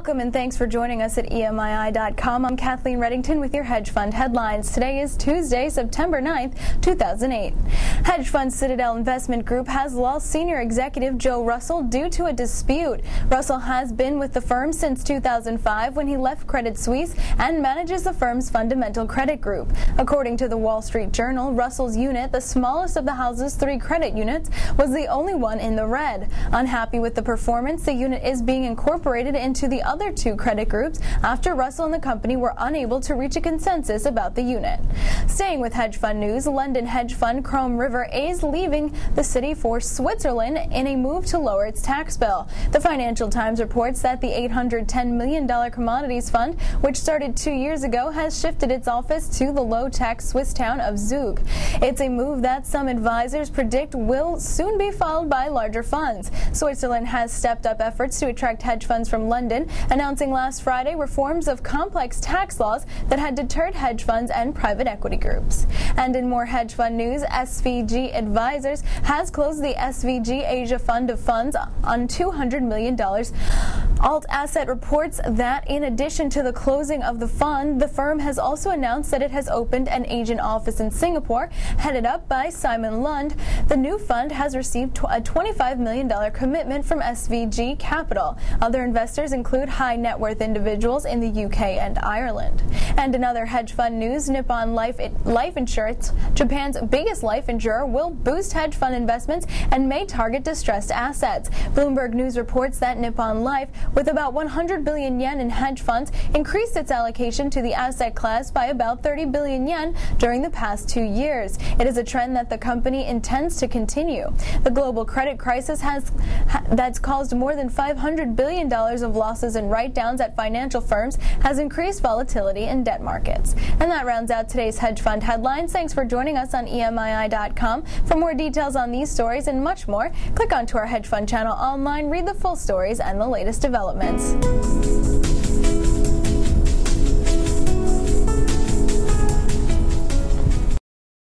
Welcome and thanks for joining us at EMII.com. I'm Kathleen Reddington with your hedge fund headlines. Today is Tuesday, September 9th, 2008. Hedge fund Citadel Investment Group has lost senior executive Joe Russell due to a dispute. Russell has been with the firm since 2005 when he left Credit Suisse and manages the firm's fundamental credit group. According to the Wall Street Journal, Russell's unit, the smallest of the house's 3 credit units, was the only one in the red. Unhappy with the performance, the unit is being incorporated into the other 2 credit groups after Russell and the company were unable to reach a consensus about the unit. Staying with hedge fund news, London hedge fund Krom is leaving the city for Switzerland in a move to lower its tax bill. The Financial Times reports that the $810 million commodities fund, which started 2 years ago, has shifted its office to the low-tax Swiss town of Zug. It's a move that some advisors predict will soon be followed by larger funds. Switzerland has stepped up efforts to attract hedge funds from London, announcing last Friday reforms of complex tax laws that had deterred hedge funds and private equity groups. And in more hedge fund news, SVG Advisors has closed the SVG Asia Fund of Funds on $200 million. Alt Asset reports that in addition to the closing of the fund, the firm has also announced that it has opened an Asian office in Singapore, headed up by Simon Lund. The new fund has received a $25 million commitment from SVG Capital. Other investors include high net worth individuals in the UK and Ireland. And in other hedge fund news, Nippon Life Insurance, Japan's biggest life insurer, will boost hedge fund investments and may target distressed assets. Bloomberg News reports that Nippon Life, with about 100 billion yen in hedge funds, increased its allocation to the asset class by about 30 billion yen during the past 2 years. It is a trend that the company intends to continue. The global credit crisis that's caused more than $500 billion of losses and write-downs at financial firms has increased volatility in debt markets. And that rounds out today's hedge fund headlines. Thanks for joining us on EMII.com. For more details on these stories and much more, click onto our hedge fund channel online, read the full stories and the latest developments.